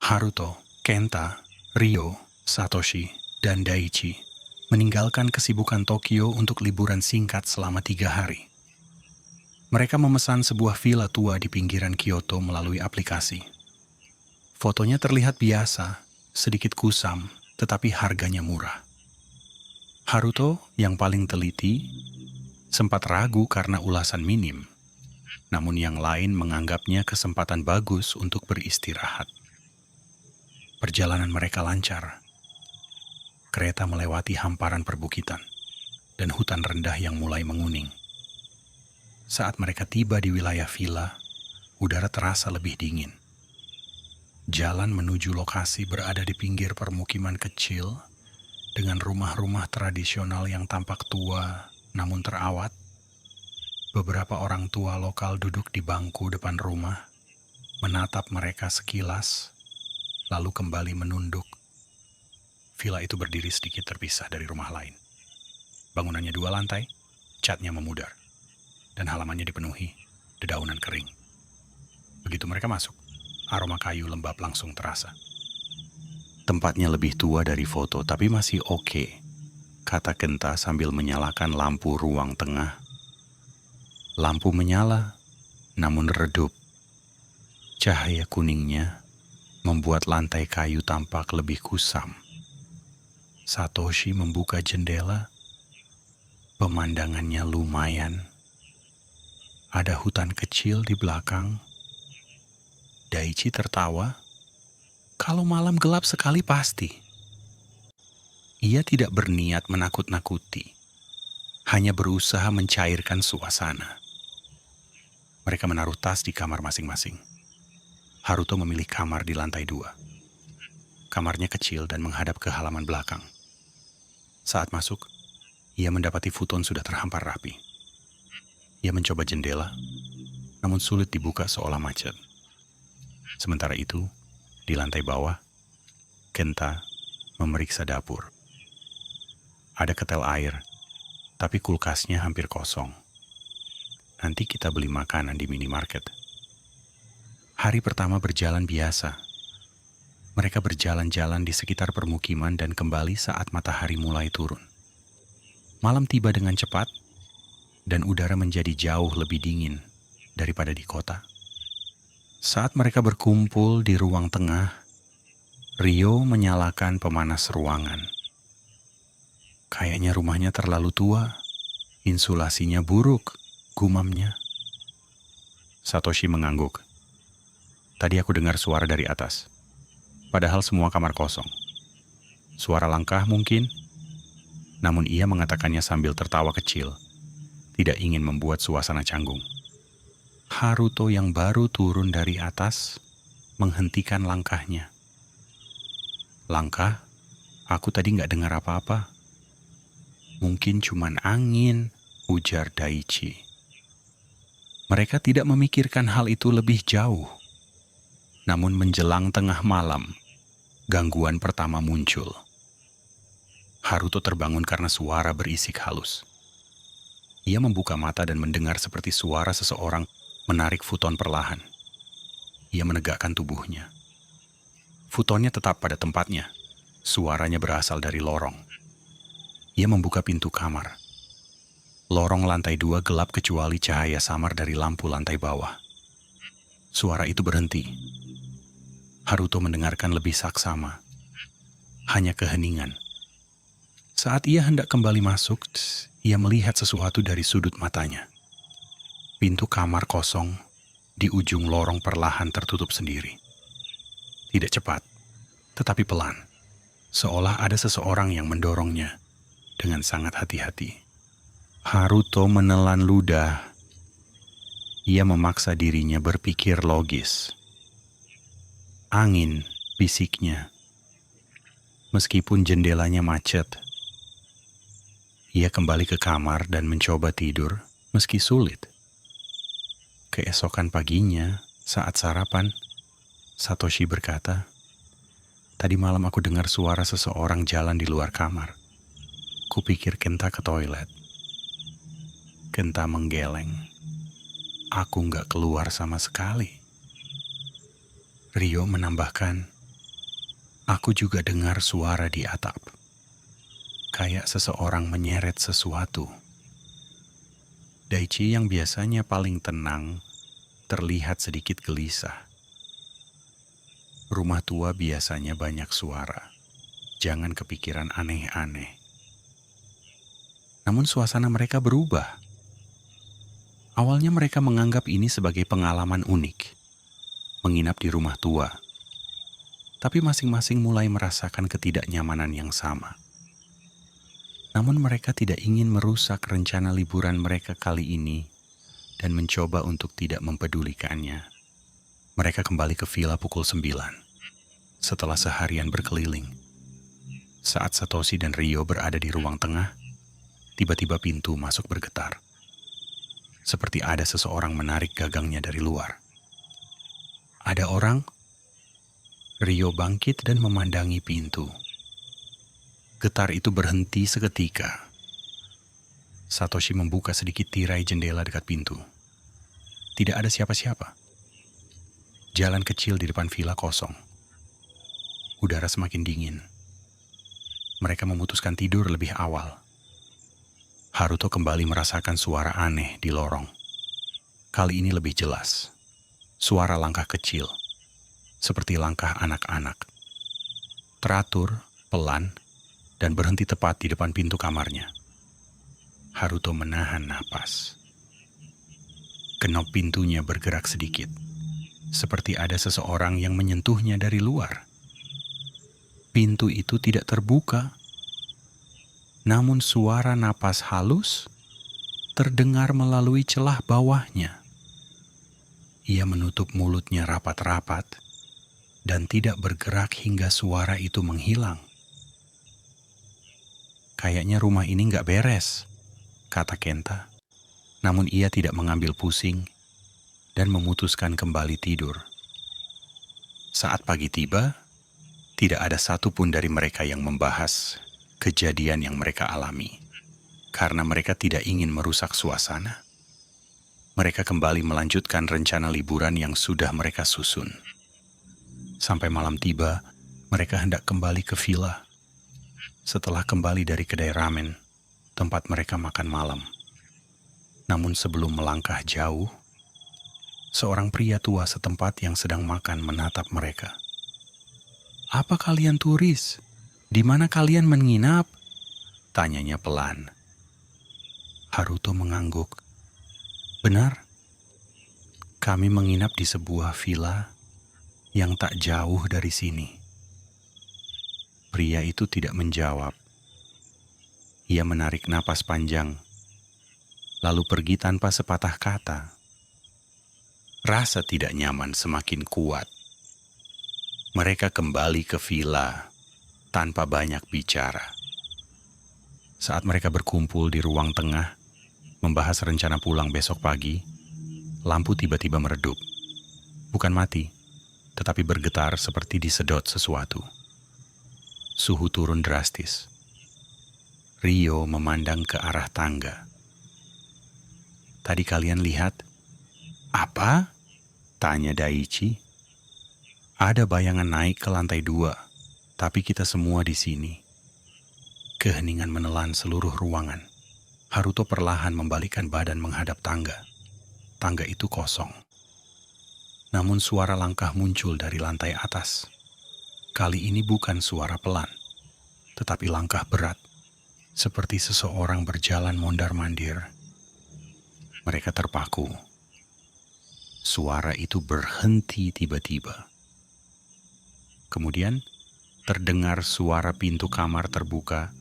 Haruto, Kenta, Ryo, Satoshi, dan Daichi meninggalkan kesibukan Tokyo untuk liburan singkat selama 3 hari. Mereka memesan sebuah villa tua di pinggiran Kyoto melalui aplikasi. Fotonya terlihat biasa, sedikit kusam, tetapi harganya murah. Haruto, yang paling teliti, sempat ragu karena ulasan minim, namun yang lain menganggapnya kesempatan bagus untuk beristirahat. Perjalanan mereka lancar. Kereta melewati hamparan perbukitan dan hutan rendah yang mulai menguning. Saat mereka tiba di wilayah villa, udara terasa lebih dingin. Jalan menuju lokasi berada di pinggir permukiman kecil dengan rumah-rumah tradisional yang tampak tua namun terawat. Beberapa orang tua lokal duduk di bangku depan rumah, menatap mereka sekilas, lalu kembali menunduk. Villa itu berdiri sedikit terpisah dari rumah lain. Bangunannya 2 lantai, catnya memudar, dan halamannya dipenuhi dedaunan kering. Begitu mereka masuk, aroma kayu lembab langsung terasa. Tempatnya lebih tua dari foto, tapi masih oke, kata Kenta sambil menyalakan lampu ruang tengah. Lampu menyala, namun redup. Cahaya kuningnya membuat lantai kayu tampak lebih kusam. Satoshi membuka jendela. Pemandangannya lumayan. Ada hutan kecil di belakang. Daichi tertawa. Kalau malam gelap sekali pasti. Ia tidak berniat menakut-nakuti, hanya berusaha mencairkan suasana. Mereka menaruh tas di kamar masing-masing. Haruto memilih kamar di lantai 2. Kamarnya kecil dan menghadap ke halaman belakang. Saat masuk, ia mendapati futon sudah terhampar rapi. Ia mencoba jendela, namun sulit dibuka seolah macet. Sementara itu, di lantai bawah, Kenta memeriksa dapur. Ada ketel air, tapi kulkasnya hampir kosong. Nanti kita beli makanan di minimarket. Hari pertama berjalan biasa. Mereka berjalan-jalan di sekitar permukiman dan kembali saat matahari mulai turun. Malam tiba dengan cepat, dan udara menjadi jauh lebih dingin daripada di kota. Saat mereka berkumpul di ruang tengah, Ryo menyalakan pemanas ruangan. Kayaknya rumahnya terlalu tua, insulasinya buruk, gumamnya. Satoshi mengangguk. Tadi aku dengar suara dari atas. Padahal semua kamar kosong. Suara langkah mungkin, namun ia mengatakannya sambil tertawa kecil, tidak ingin membuat suasana canggung. Haruto yang baru turun dari atas menghentikan langkahnya. Langkah? Aku tadi nggak dengar apa-apa. Mungkin cuman angin, ujar Daichi. Mereka tidak memikirkan hal itu lebih jauh. Namun menjelang tengah malam, gangguan pertama muncul. Haruto terbangun karena suara berisik halus. Ia membuka mata dan mendengar seperti suara seseorang menarik futon perlahan. Ia menegakkan tubuhnya. Futonnya tetap pada tempatnya. Suaranya berasal dari lorong. Ia membuka pintu kamar. Lorong lantai 2 gelap kecuali cahaya samar dari lampu lantai bawah. Suara itu berhenti. Haruto mendengarkan lebih saksama. Hanya keheningan. Saat ia hendak kembali masuk, ia melihat sesuatu dari sudut matanya. Pintu kamar kosong di ujung lorong perlahan tertutup sendiri. Tidak cepat, tetapi pelan. Seolah ada seseorang yang mendorongnya dengan sangat hati-hati. Haruto menelan ludah. Ia memaksa dirinya berpikir logis. Angin, bisiknya. Meskipun jendelanya macet, ia kembali ke kamar dan mencoba tidur meski sulit. Keesokan paginya, saat sarapan, Satoshi berkata, "Tadi malam aku dengar suara seseorang jalan di luar kamar. Kupikir Kenta ke toilet." Kenta menggeleng. "Aku nggak keluar sama sekali." Ryo menambahkan, Aku juga dengar suara di atap. Kayak seseorang menyeret sesuatu. Daichi yang biasanya paling tenang terlihat sedikit gelisah. Rumah tua biasanya banyak suara. Jangan kepikiran aneh-aneh. Namun suasana mereka berubah. Awalnya mereka menganggap ini sebagai pengalaman unik. Menginap di rumah tua. Tapi masing-masing mulai merasakan ketidaknyamanan yang sama. Namun mereka tidak ingin merusak rencana liburan mereka kali ini dan mencoba untuk tidak mempedulikannya. Mereka kembali ke villa pukul 9 setelah seharian berkeliling. Saat Satoshi dan Rio berada di ruang tengah, tiba-tiba pintu masuk bergetar. Seperti ada seseorang menarik gagangnya dari luar. Ada orang? Rio bangkit dan memandangi pintu. Getar itu berhenti seketika. Satoshi membuka sedikit tirai jendela dekat pintu. Tidak ada siapa-siapa. Jalan kecil di depan villa kosong. Udara semakin dingin. Mereka memutuskan tidur lebih awal. Haruto kembali merasakan suara aneh di lorong. Kali ini lebih jelas. Suara langkah kecil. Seperti langkah anak-anak. Teratur, pelan, dan berhenti tepat di depan pintu kamarnya. Haruto menahan napas. Kenop pintunya bergerak sedikit, seperti ada seseorang yang menyentuhnya dari luar. Pintu itu tidak terbuka, namun suara napas halus terdengar melalui celah bawahnya. Ia menutup mulutnya rapat-rapat dan tidak bergerak hingga suara itu menghilang. Kayaknya rumah ini nggak beres, kata Kenta. Namun ia tidak mengambil pusing dan memutuskan kembali tidur. Saat pagi tiba, tidak ada satupun dari mereka yang membahas kejadian yang mereka alami. Karena mereka tidak ingin merusak suasana. Mereka kembali melanjutkan rencana liburan yang sudah mereka susun. Sampai malam tiba, mereka hendak kembali ke villa. Setelah kembali dari kedai ramen, tempat mereka makan malam. Namun sebelum melangkah jauh, seorang pria tua setempat yang sedang makan menatap mereka. "Apa kalian turis? Di mana kalian menginap?" tanyanya pelan. Haruto mengangguk. "Benar, kami menginap di sebuah villa yang tak jauh dari sini." Pria itu tidak menjawab. Ia menarik napas panjang, lalu pergi tanpa sepatah kata. Rasa tidak nyaman semakin kuat. Mereka kembali ke villa tanpa banyak bicara. Saat mereka berkumpul di ruang tengah, membahas rencana pulang besok pagi, lampu tiba-tiba meredup. Bukan mati, tetapi bergetar seperti disedot sesuatu. Suhu turun drastis. Rio memandang ke arah tangga. "Tadi kalian lihat?" "Apa?" tanya Daichi. "Ada bayangan naik ke lantai 2, tapi kita semua di sini." Keheningan menelan seluruh ruangan. Haruto perlahan membalikkan badan menghadap tangga. Tangga itu kosong. Namun suara langkah muncul dari lantai atas. Kali ini bukan suara pelan, tetapi langkah berat, seperti seseorang berjalan mondar-mandir. Mereka terpaku. Suara itu berhenti tiba-tiba. Kemudian, terdengar suara pintu kamar terbuka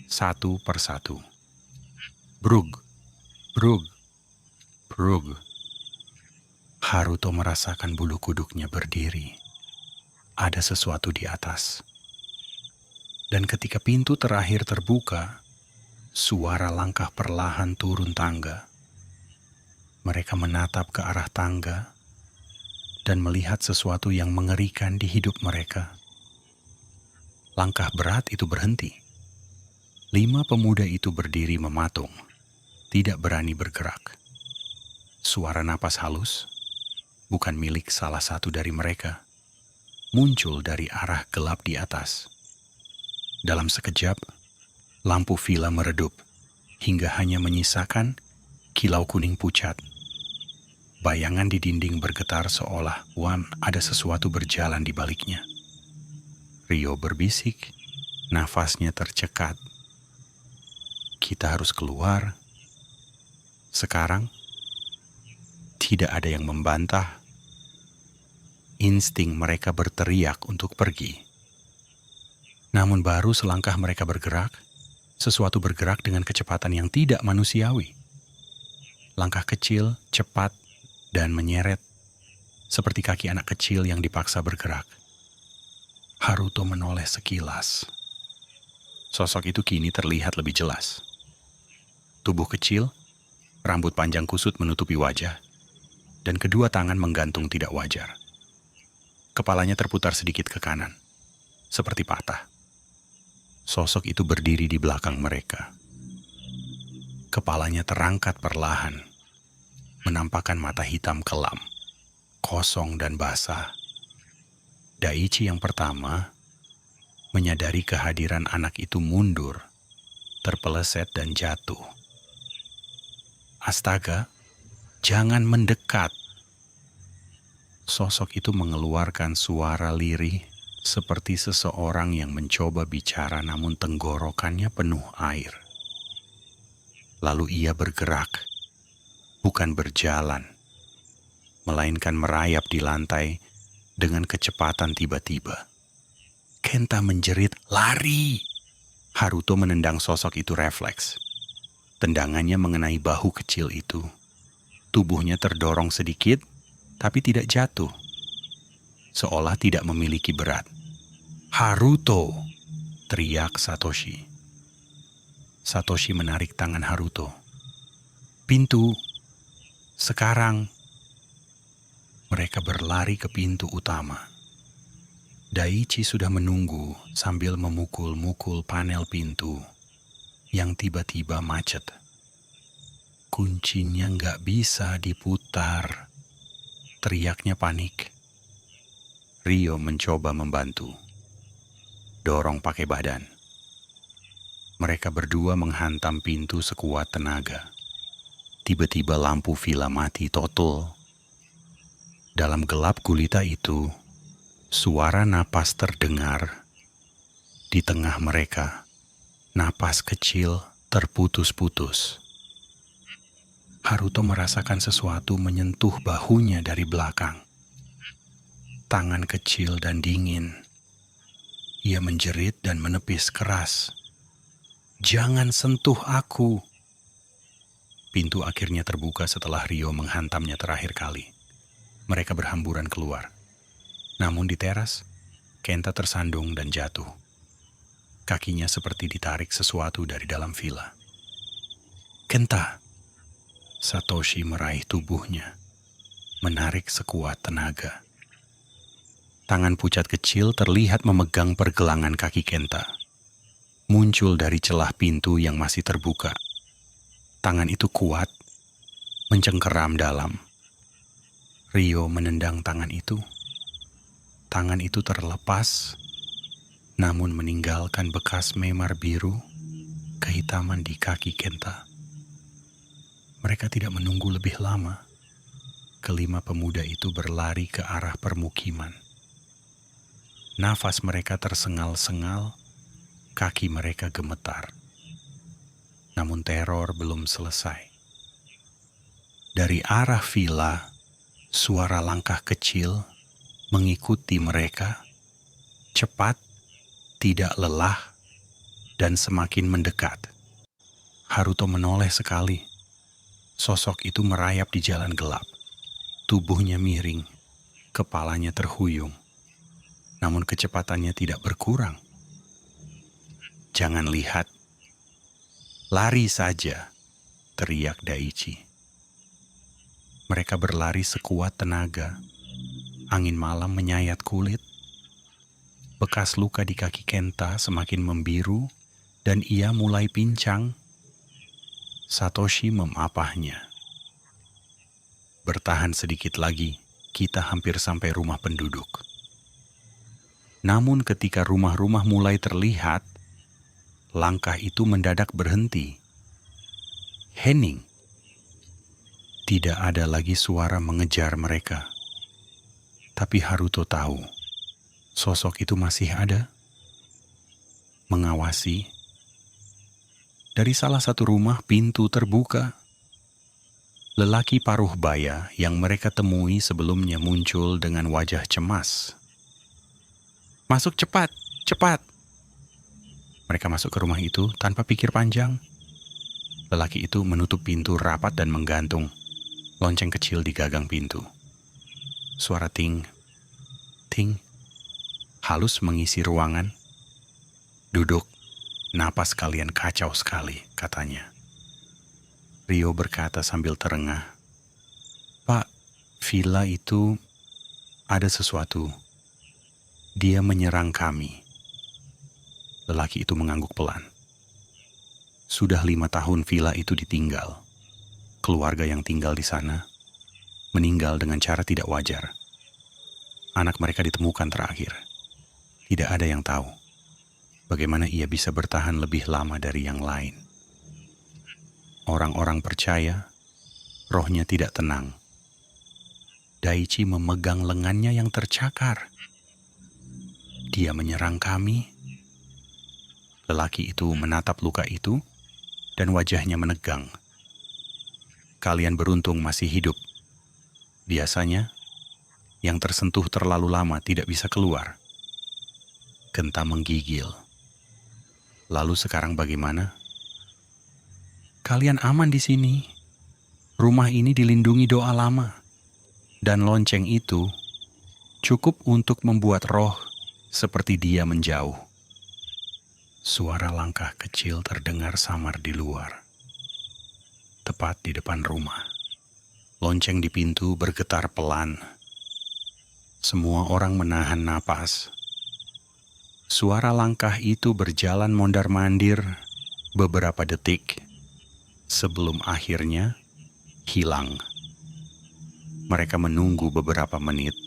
satu persatu. Brug, brug, brug. Haruto merasakan bulu kuduknya berdiri. Ada sesuatu di atas. Dan ketika pintu terakhir terbuka, suara langkah perlahan turun tangga. Mereka menatap ke arah tangga dan melihat sesuatu yang mengerikan di hidup mereka. Langkah berat itu berhenti. 5 pemuda itu berdiri mematung, tidak berani bergerak. Suara napas halus bukan milik salah satu dari mereka. muncul dari arah gelap di atas. Dalam sekejap, lampu villa meredup hingga hanya menyisakan kilau kuning pucat. Bayangan di dinding bergetar seolah ada sesuatu berjalan di baliknya. Rio berbisik, nafasnya tercekat. Kita harus keluar. Sekarang, tidak ada yang membantah. Insting mereka berteriak untuk pergi. Namun baru selangkah mereka bergerak, sesuatu bergerak dengan kecepatan yang tidak manusiawi. Langkah kecil, cepat, dan menyeret, seperti kaki anak kecil yang dipaksa bergerak. Haruto menoleh sekilas. Sosok itu kini terlihat lebih jelas. Tubuh kecil, rambut panjang kusut menutupi wajah, dan kedua tangan menggantung tidak wajar. Kepalanya terputar sedikit ke kanan, seperti patah. Sosok itu berdiri di belakang mereka. Kepalanya terangkat perlahan, menampakkan mata hitam kelam, kosong dan basah. Daichi yang pertama menyadari kehadiran anak itu mundur, terpeleset dan jatuh. Astaga, jangan mendekat. Sosok itu mengeluarkan suara lirih seperti seseorang yang mencoba bicara namun tenggorokannya penuh air. Lalu ia bergerak, bukan berjalan, melainkan merayap di lantai dengan kecepatan tiba-tiba. Kenta menjerit, "Lari!" Haruto menendang sosok itu refleks. Tendangannya mengenai bahu kecil itu. Tubuhnya terdorong sedikit, tapi tidak jatuh. Seolah tidak memiliki berat. "Haruto!" teriak Satoshi. Satoshi menarik tangan Haruto. "Pintu! Sekarang!" Mereka berlari ke pintu utama. Daichi sudah menunggu sambil memukul-mukul panel pintu yang tiba-tiba macet. "Kuncinya nggak bisa diputar," teriaknya panik. Rio mencoba membantu. Dorong pakai badan. Mereka berdua menghantam pintu sekuat tenaga. Tiba-tiba lampu villa mati total. Dalam gelap gulita itu, suara napas terdengar. Di tengah mereka, napas kecil terputus-putus. Haruto merasakan sesuatu menyentuh bahunya dari belakang. Tangan kecil dan dingin. Ia menjerit dan menepis keras. "Jangan sentuh aku!" Pintu akhirnya terbuka setelah Rio menghantamnya terakhir kali. Mereka berhamburan keluar. Namun di teras, Kenta tersandung dan jatuh. Kakinya seperti ditarik sesuatu dari dalam villa. "Kenta!" Satoshi meraih tubuhnya, menarik sekuat tenaga. Tangan pucat kecil terlihat memegang pergelangan kaki Kenta. Muncul dari celah pintu yang masih terbuka. Tangan itu kuat, mencengkeram dalam. Rio menendang tangan itu. Tangan itu terlepas, namun meninggalkan bekas memar biru, kehitaman di kaki Kenta. Mereka tidak menunggu lebih lama. Kelima pemuda itu berlari ke arah permukiman. Nafas mereka tersengal-sengal, kaki mereka gemetar. Namun teror belum selesai. Dari arah villa, suara langkah kecil mengikuti mereka, cepat, tidak lelah, dan semakin mendekat. Haruto menoleh sekali. Sosok itu merayap di jalan gelap. Tubuhnya miring, kepalanya terhuyung. Namun kecepatannya tidak berkurang. "Jangan lihat. Lari saja," teriak Daichi. Mereka berlari sekuat tenaga. Angin malam menyayat kulit. Bekas luka di kaki Kenta semakin membiru dan ia mulai pincang. Satoshi memapahnya. "Bertahan sedikit lagi, kita hampir sampai rumah penduduk." Namun ketika rumah-rumah mulai terlihat, langkah itu mendadak berhenti. Hening. Tidak ada lagi suara mengejar mereka. Tapi Haruto tahu, sosok itu masih ada, mengawasi. Dari salah satu rumah pintu terbuka. Lelaki paruh baya yang mereka temui sebelumnya muncul dengan wajah cemas. "Masuk cepat, cepat!" Mereka masuk ke rumah itu tanpa pikir panjang. Lelaki itu menutup pintu rapat dan menggantung lonceng kecil di gagang pintu. Suara ting, ting, halus mengisi ruangan. "Duduk, napas kalian kacau sekali," katanya. Rio berkata sambil terengah, "Pak, villa itu ada sesuatu. Dia menyerang kami." Lelaki itu mengangguk pelan. Sudah 5 tahun villa itu ditinggal. Keluarga yang tinggal di sana meninggal dengan cara tidak wajar. Anak mereka ditemukan terakhir. Tidak ada yang tahu bagaimana ia bisa bertahan lebih lama dari yang lain. Orang-orang percaya rohnya tidak tenang. Daichi memegang lengannya yang tercakar. "Dia menyerang kami." Lelaki itu menatap luka itu dan wajahnya menegang. "Kalian beruntung masih hidup. Biasanya, yang tersentuh terlalu lama tidak bisa keluar." Genta menggigil. "Lalu sekarang bagaimana?" "Kalian aman di sini. Rumah ini dilindungi doa lama. Dan lonceng itu cukup untuk membuat roh seperti dia menjauh." Suara langkah kecil terdengar samar di luar. Tepat di depan rumah. Lonceng di pintu bergetar pelan. Semua orang menahan napas. Suara langkah itu berjalan mondar-mandir beberapa detik sebelum akhirnya hilang. Mereka menunggu beberapa menit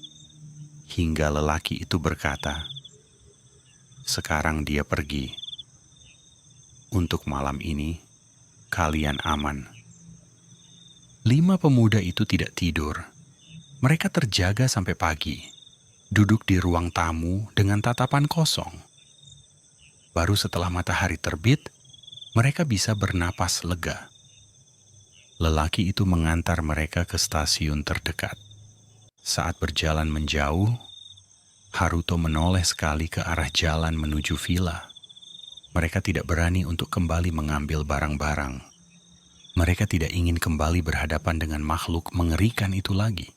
hingga lelaki itu berkata, "Sekarang dia pergi. Untuk malam ini, kalian aman." 5 pemuda itu tidak tidur. Mereka terjaga sampai pagi, duduk di ruang tamu dengan tatapan kosong. Baru setelah matahari terbit, mereka bisa bernapas lega. Lelaki itu mengantar mereka ke stasiun terdekat. Saat berjalan menjauh, Haruto menoleh sekali ke arah jalan menuju villa. Mereka tidak berani untuk kembali mengambil barang-barang. Mereka tidak ingin kembali berhadapan dengan makhluk mengerikan itu lagi.